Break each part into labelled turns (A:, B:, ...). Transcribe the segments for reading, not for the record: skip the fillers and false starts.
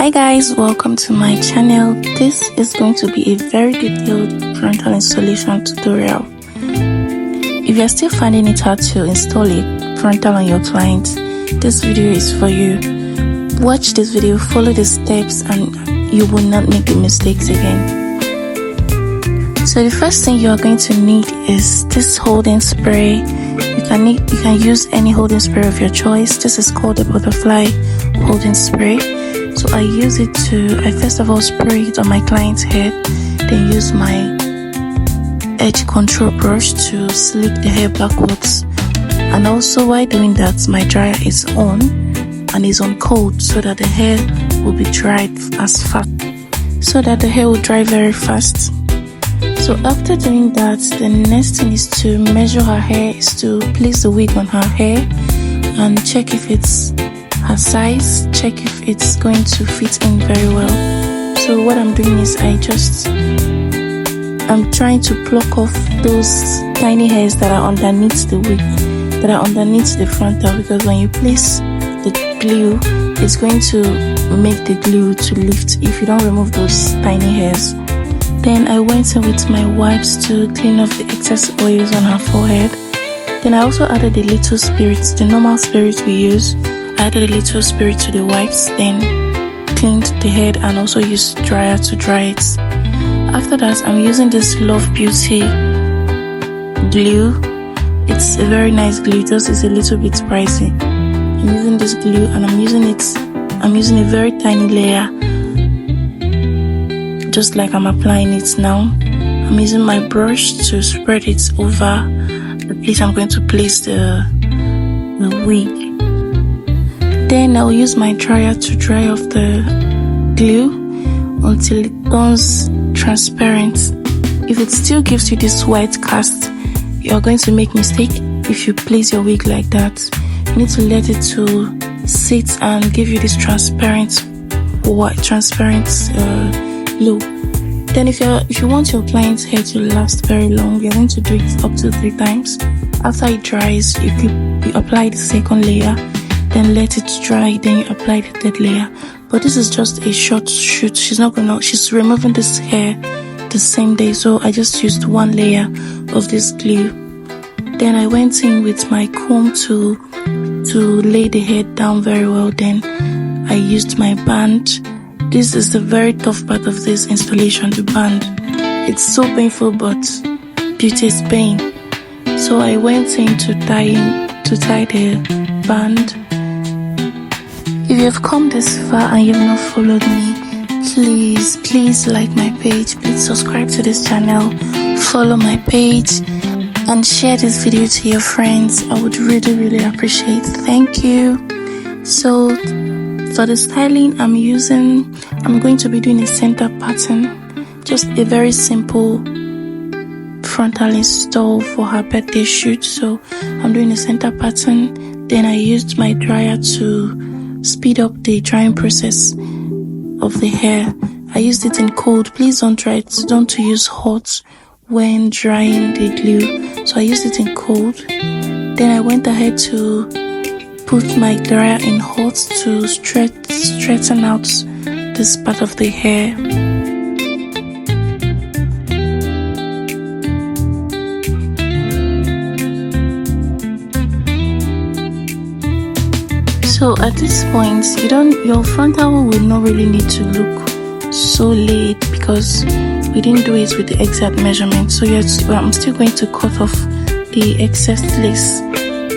A: Hi guys, welcome to my channel. This is going to be a very detailed frontal installation tutorial. If you're still finding it hard to install a frontal on your client, this video is for you. Watch this video, follow the steps, and you will not make the mistakes again. So the first thing you are going to need is this holding spray. You can use any holding spray of your choice. This is called the butterfly holding spray. So I first of all spray it on my client's head, then use my edge control brush to slick the hair backwards. And also while doing that, my dryer is on and is on cold so that the hair will be dried very fast. So after doing that, the next thing is to measure her hair, is to place the wig on her hair and check if it's her size, check if it's going to fit in very well. So what I'm doing is I'm trying to pluck off those tiny hairs that are underneath the wig, that are underneath the frontal, because when you place the glue, it's going to make the glue to lift if you don't remove those tiny hairs. Then I went in with my wipes to clean off the excess oils on her forehead. Then I also added a little spirit, the normal spirit we use. I added a little spirit to the wipes, then cleaned the head and also used dryer to dry it. After that, I'm using this Love Beauty glue. It's a very nice glue, just it's a little bit pricey. I'm using this glue and I'm using a very tiny layer, just like I'm applying it now. I'm using my brush to spread it over the place I'm going to place the wig. Then I'll use my dryer to dry off the glue until it turns transparent. If it still gives you this white cast, you're going to make mistake if you place your wig like that. You need to let it to sit and give you this transparent look. Then if you want your client's hair to last very long, you're going to do it up to 3 times. After it dries, you apply the second layer, then let it dry, then you apply the third layer. But this is just a short shoot. She's removing this hair the same day, so I just used 1 layer of this glue. Then I went in with my comb to lay the hair down very well. Then I used my band. This is the very tough part of this installation, the band. It's so painful, but beauty is pain. So I went in to tie the band. If you have come this far and you've not followed me, please like my page, please subscribe to this channel, follow my page, and share this video to your friends. I would really appreciate. Thank you. So for the styling, I'm going to be doing a center pattern, just a very simple frontal install for her birthday shoot. So I'm doing a center pattern. Then I used my dryer to speed up the drying process of the hair. I used it in cold. Please don't use hot when drying the glue. So I used it in cold. Then I went ahead to put my dryer in hot to straighten out this part of the hair. So at this point, your frontal will not really need to look so laid because we didn't do it with the exact measurement. So I'm still going to cut off the excess lace,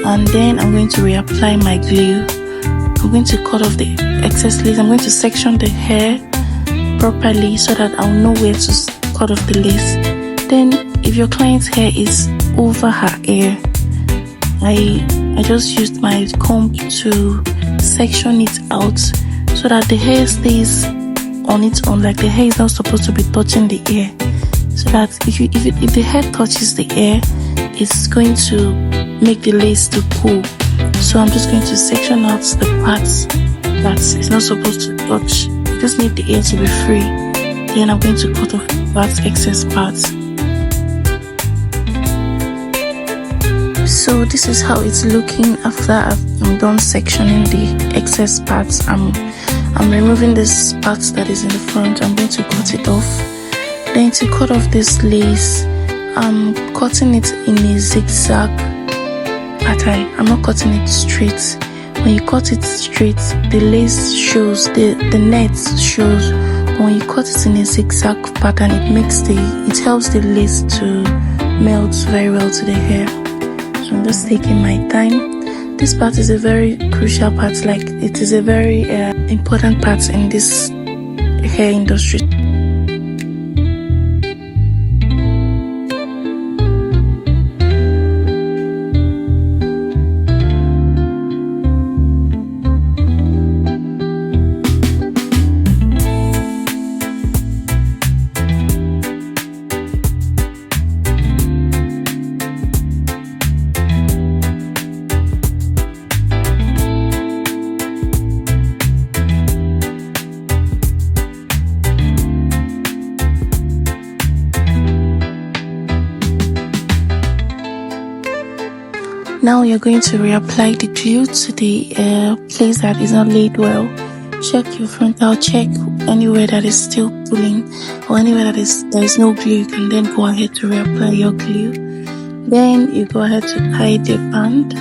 A: and then I'm going to reapply my glue. I'm going to cut off the excess lace. I'm going to section the hair properly so that I'll know where to cut off the lace. Then if your client's hair is over her ear, I just used my comb to section it out so that the hair stays on its own, like the hair is not supposed to be touching the ear, so that if the hair touches the ear, it's going to make the lace to pull. So I'm just going to section out the parts that is not supposed to touch. I just need the ear to be free. Then I'm going to cut off that excess parts. So this is how it's looking after I'm done sectioning the excess parts. I'm I'm removing this part that is in the front. I'm going to cut it off. Then to cut off this lace, I'm cutting it in a zigzag pattern. I'm not cutting it straight. When you cut it straight, the lace shows, the net shows. But when you cut it in a zigzag pattern, it helps the lace to melt very well to the hair. So I'm just taking my time. This part is a very crucial part, like it is a very important part in this hair industry. Now you're going to reapply the glue to the place that is not laid well. Check your frontal, check anywhere that is still pulling or anywhere there is no glue. You can then go ahead to reapply your glue. Then you go ahead to tie the band.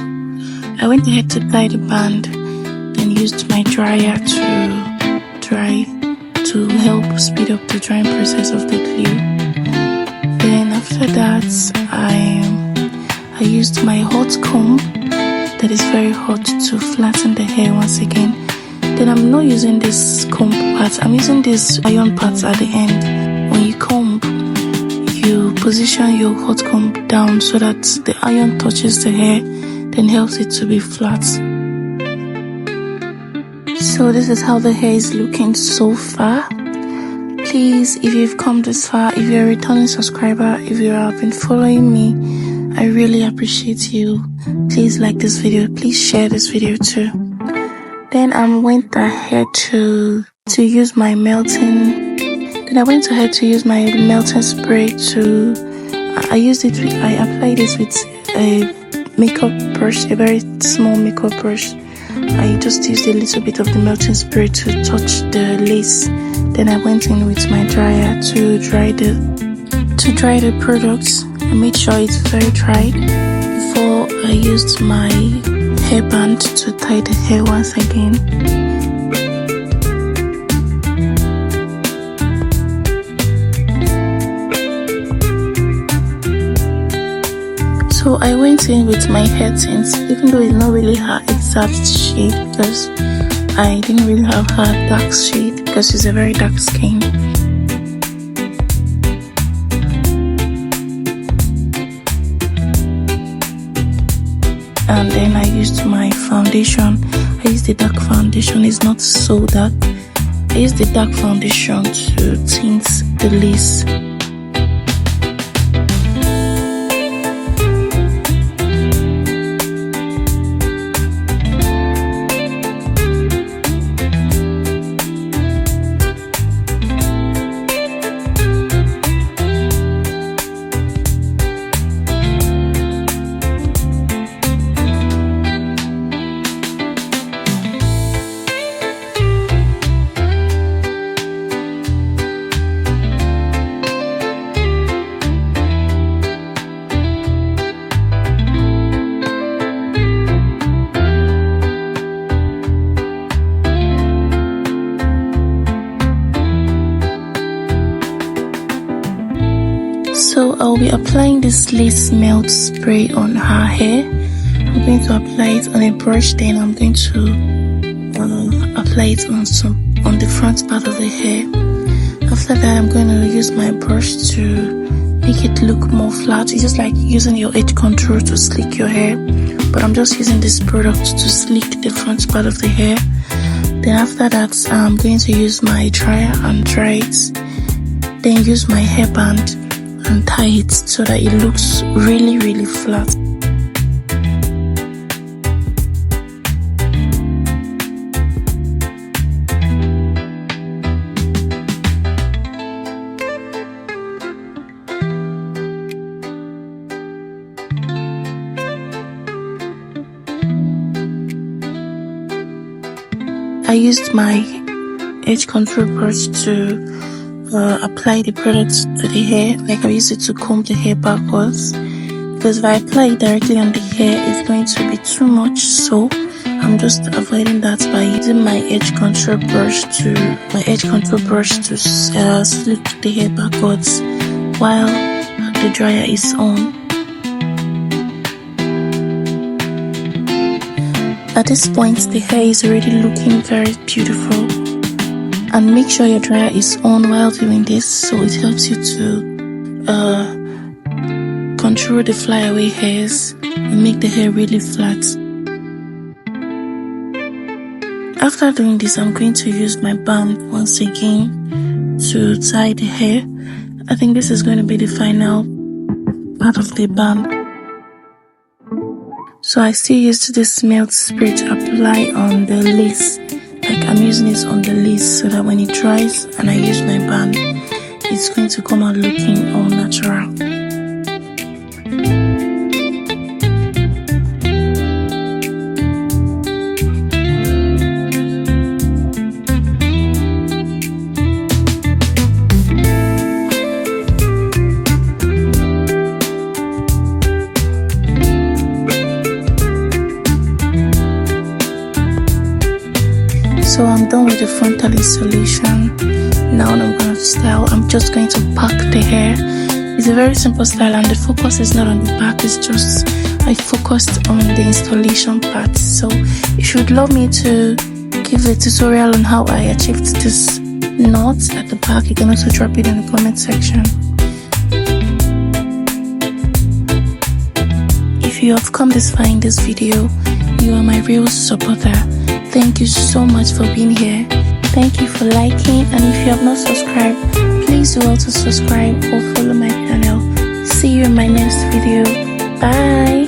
A: I went ahead to tie the band, then used my dryer to dry to help speed up the drying process of the glue. Then after that, I used my hot comb that is very hot to flatten the hair once again. Then I'm not using this comb part, I'm using this iron part at the end. When you comb, you position your hot comb down so that the iron touches the hair, then helps it to be flat. So this is how the hair is looking so far. Please, if you've come this far, if you're a returning subscriber, if you have been following me, I really appreciate you. Please like this video. Please share this video too. Then I went ahead to use my melting. Then I went ahead to use my melting spray to. I applied it with a makeup brush, a very small makeup brush. I just used a little bit of the melting spray to touch the lace. Then I went in with my dryer to dry the products. I made sure it's very dry before I used my hairband to tie the hair once again. So I went in with my hair tint, even though it's not really her exact shade, because I didn't really have her dark shade because she's a very dark skin. And then I used my foundation. I used the dark foundation. It's not so dark. I used the dark foundation to tint the lace. So I'll be applying this lace melt spray on her hair. I'm going to apply it on a brush, then I'm going to apply it on the front part of the hair. After that, I'm going to use my brush to make it look more flat. It's just like using your edge control to slick your hair, but I'm just using this product to slick the front part of the hair. Then after that, I'm going to use my dryer and dry it, then use my hairband and tie it so that it looks really, really flat. I used my edge control brush to apply the product to the hair. Like I use it to comb the hair backwards, because if I apply it directly on the hair, it's going to be too much. So I'm just avoiding that by using my edge control brush to slick the hair backwards while the dryer is on. At this point, the hair is already looking very beautiful, and make sure your dryer is on while doing this, so it helps you to control the flyaway hairs and make the hair really flat. After doing this, I'm going to use my band once again to tie the hair. I think this is going to be the final part of the band. So I still use this milk spray to apply on the lace. Like I'm using it on the lace so that when it dries and I use my band, it's going to come out looking all natural. So I'm done with the frontal installation. Now I'm going to style. I'm just going to pack the hair. It's a very simple style, and the focus is not on the back. It's just I focused on the installation part. So if you would love me to give a tutorial on how I achieved this knot at the back, you can also drop it in the comment section. If you have come this far in this video, you are my real supporter. Thank you so much for being here. Thank you for liking, and if you have not subscribed, please do also subscribe or follow my channel. See you in my next video. Bye.